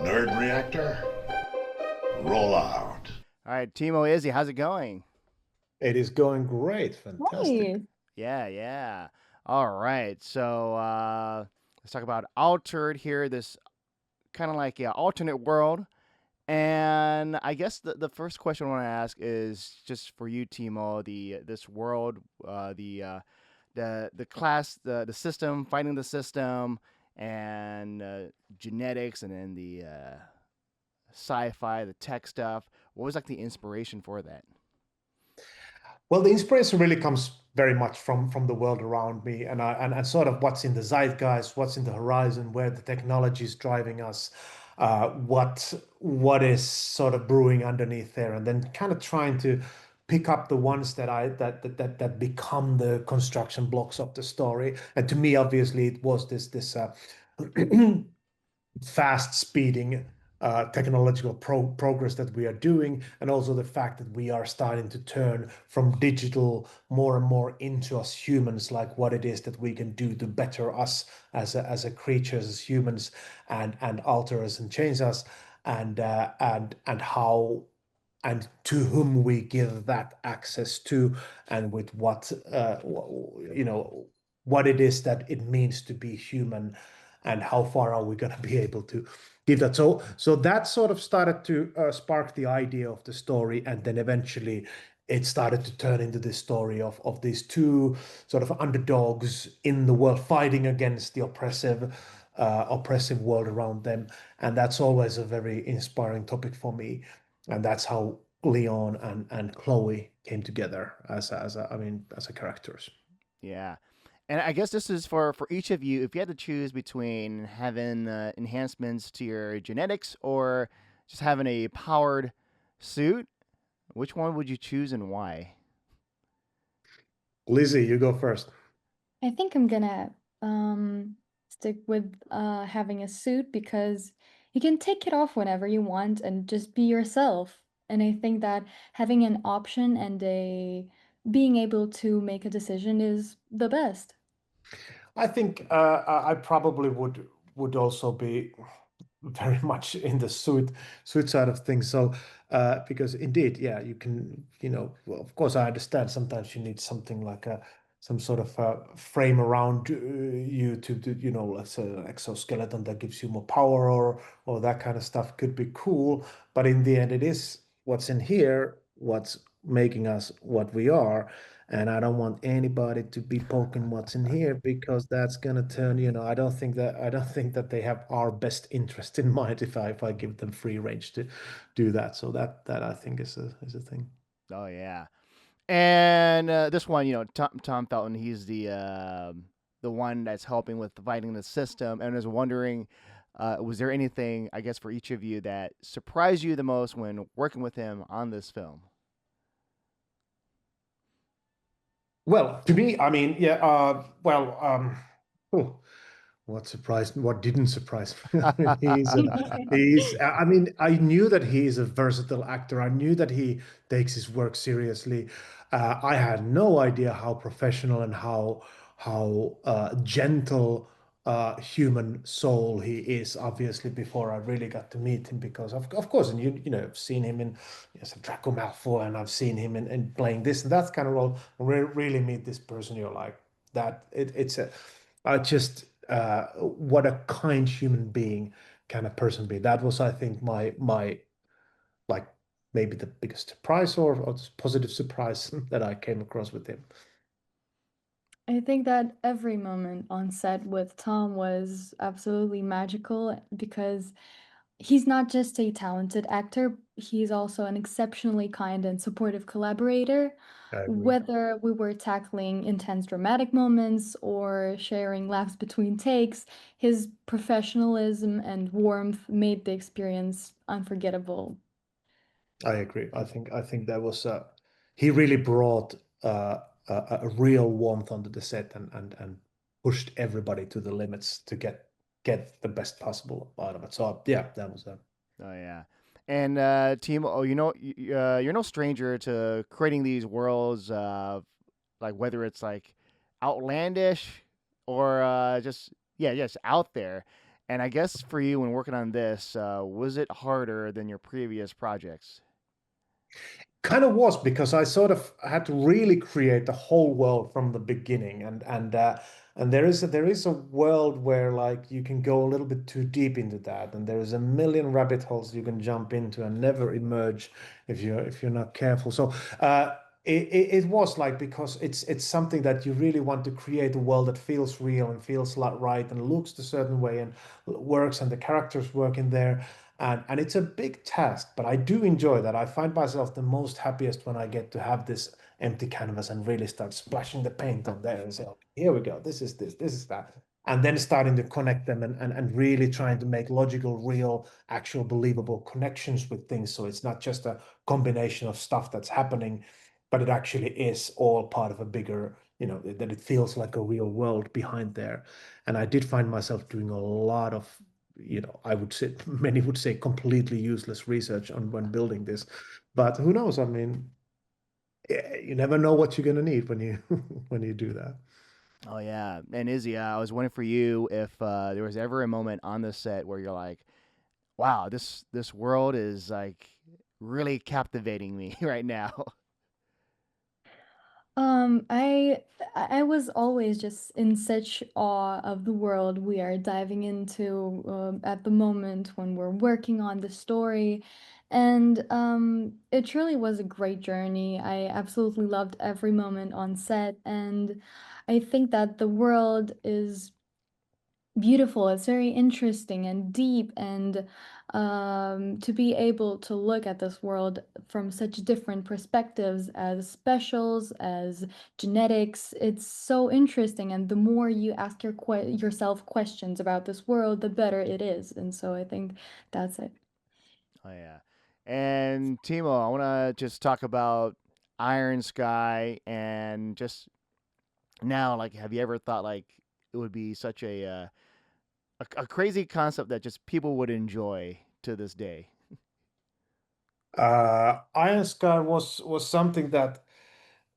Nerd Reactor, roll out. All right, Timo, Izzy, how's it going? It is going great. Fantastic. Nice. Yeah. All right, so let's talk about Altered here. This kind of like alternate world, and I guess the first question I want to ask is just for you, Timo. This world, the class, the system, fighting the system, and genetics, and then the sci-fi, the tech stuff. What was like the inspiration for that? Well, the inspiration really comes very much from the world around me and sort of what's in the zeitgeist, what's in the horizon, where the technology is driving us, what is sort of brewing underneath there, and then kind of trying to pick up the ones that become the construction blocks of the story. And to me, obviously, it was this fast speeding technological progress that we are doing, and also the fact that we are starting to turn from digital more and more into us humans, like what it is that we can do to better us as a creatures, as humans, and alter us and change us, and how and to whom we give that access to, and with what what it is that it means to be human, and how far are we going to be able to give that. So that sort of started to spark the idea of the story, and then eventually it started to turn into this story of these two sort of underdogs in the world fighting against the oppressive world around them. And that's always a very inspiring topic for me, and that's how Leon and Chloe came together as a characters. Yeah. And I guess this is for each of you. If you had to choose between having enhancements to your genetics or just having a powered suit, which one would you choose and why? Lizzie, you go first. I think I'm gonna stick with having a suit because you can take it off whenever you want and just be yourself. And I think that having an option and a being able to make a decision is the best. I think I probably would also be very much in the suit side of things. So because indeed, yeah, you can, well, of course, I understand sometimes you need something like a some sort of frame around you to let's say an exoskeleton that gives you more power, or that kind of stuff could be cool. But in the end, it is what's in here, what's making us what we are. And I don't want anybody to be poking what's in here, because that's gonna turn, I don't think that they have our best interest in mind if I give them free range to do that. So that I think is a thing. Oh yeah. And this one, Tom Felton, he's the one that's helping with fighting the system, and I was wondering, was there anything, I guess, for each of you that surprised you the most when working with him on this film? Well, to me, I mean, yeah, oh, what surprised, what didn't surprise me? I mean, I mean, I knew that he is a versatile actor. I knew that he takes his work seriously. I had no idea how professional and how gentle human soul he is, obviously, before I really got to meet him, because of course, and I've seen him in yes, Draco Malfoy, and I've seen him in playing this and that kind of role. Really meet this person, you're like that. It's a I just what a kind human being kind of person be. That was, I think, my like maybe the biggest surprise, or just positive surprise that I came across with him. I think that every moment on set with Tom was absolutely magical because he's not just a talented actor, he's also an exceptionally kind and supportive collaborator. I agree. Whether we were tackling intense dramatic moments or sharing laughs between takes, his professionalism and warmth made the experience unforgettable. I agree. I think that was he really brought a real warmth onto the set, and pushed everybody to the limits to get the best possible out of it. So yeah, that was Oh yeah. And Timo, oh, you're no stranger to creating these worlds, like whether it's like outlandish or just yeah, just out there. And I guess for you, when working on this, was it harder than your previous projects? Kind of was, because I sort of had to really create the whole world from the beginning, and there is a world where like you can go a little bit too deep into that, and there is a million rabbit holes you can jump into and never emerge if you're not careful. So it was like, because it's something that you really want to create a world that feels real and feels like right and looks a certain way and works, and the characters work in there. And it's a big task, but I do enjoy that. I find myself the most happiest when I get to have this empty canvas and really start splashing the paint on there and say, okay, here we go. This is that. And then starting to connect them, and really trying to make logical, real, actual, believable connections with things. So it's not just a combination of stuff that's happening, but it actually is all part of a bigger, that it feels like a real world behind there. And I did find myself doing a lot of, I would say, many would say, completely useless research on when building this. But who knows? I mean, you never know what you're gonna need when you when you do that. Oh yeah, and Izzy, I was wondering for you if there was ever a moment on the set where you're like, "Wow, this world is like really captivating me right now." I was always just in such awe of the world we are diving into at the moment when we're working on the story. And it truly was a great journey. I absolutely loved every moment on set, and I think that the world is beautiful. It's very interesting and deep, and to be able to look at this world from such different perspectives as specials, as genetics, it's so interesting. And the more you ask yourself questions about this world, the better it is. And so I think that's it. Oh yeah, and Timo, I want to just talk about Iron Sky and just now. Like, have you ever thought like it would be such a crazy concept that just people would enjoy to this day? Iron Sky was something that,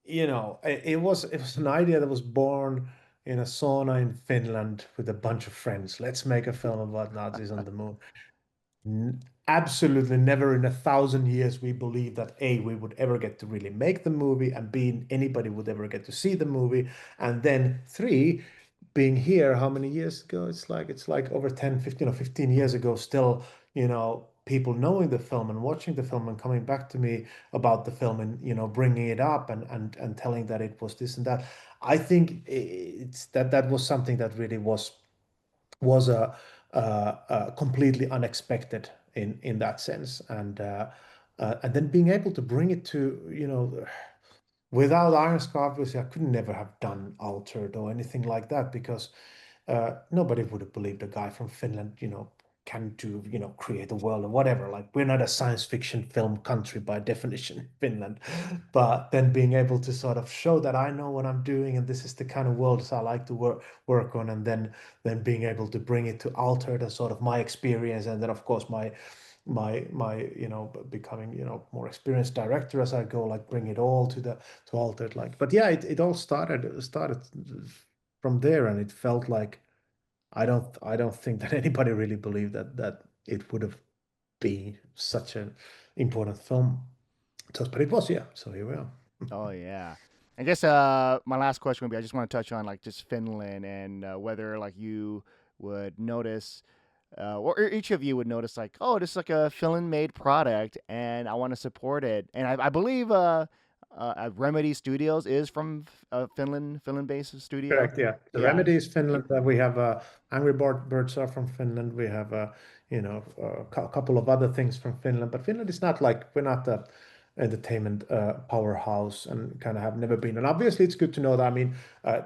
it was an idea that was born in a sauna in Finland with a bunch of friends. Let's make a film about Nazis on the moon. Absolutely never in 1,000 years we believed that A, we would ever get to really make the movie, and B, anybody would ever get to see the movie. And then three, being here, how many years ago? It's like over 10, 15 or 15 years ago, still, people knowing the film and watching the film and coming back to me about the film, and, bringing it up and telling that it was this and that. I think it's that was something that really was completely unexpected in that sense, and then being able to bring it to, without Iron Sky, obviously I could never have done Altered or anything like that, because nobody would have believed a guy from Finland, can do, create a world or whatever. Like, we're not a science fiction film country by definition, Finland. But then being able to sort of show that I know what I'm doing, and this is the kind of worlds I like to work on, and then being able to bring it to Altered as sort of my experience, and then of course my becoming, more experienced director as I go, like bring it all to Altered. Like, but yeah, it all started from there, and it felt like, I don't think that anybody really believed that it would have been such an important film to us, but it was, yeah. So here we are. Oh yeah. I guess my last question would be I just want to touch on like just Finland and whether like you would notice or each of you would notice like, oh, this is like a Finland made product and I want to support it. And I believe Remedy Studios is from Finland based studio. Correct, yeah. The Yeah. remedy is Finland. We have Angry Birds are from Finland. We have a couple of other things from Finland, but Finland is not like, we're not the entertainment powerhouse, and kind of have never been. And obviously, it's good to know that. I mean,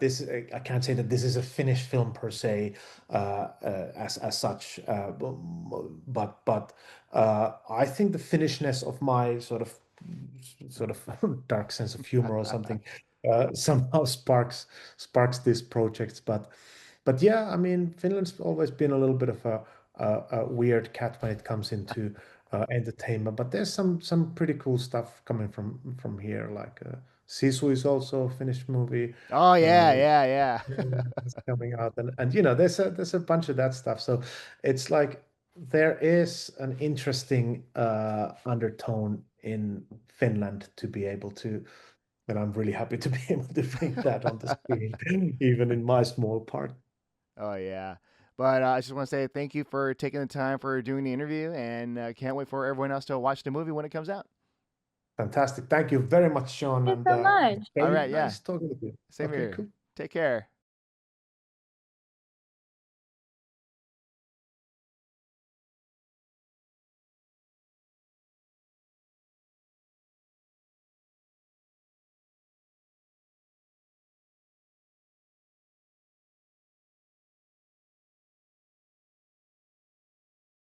this I can't say that this is a Finnish film per se, as such, but I think the Finnishness of my sort of dark sense of humor or something somehow sparks these projects. But yeah, I mean, Finland's always been a little bit of a weird cat when it comes into entertainment. But there's some pretty cool stuff coming from here, like Sisu is also a finished movie. Oh yeah, Uh, yeah. it's coming out, and you know, there's a bunch of that stuff. So it's like there is an interesting undertone in Finland to be able to, and I'm really happy to be able to bring that on the screen, even in my small part. Oh yeah. But I just want to say thank you for taking the time for doing the interview, and can't wait for everyone else to watch the movie when it comes out. Fantastic. Thank you very much, Sean, Thank and you so much. All very right, yeah. nice talking with you. Same Okay, here. cool. Take care.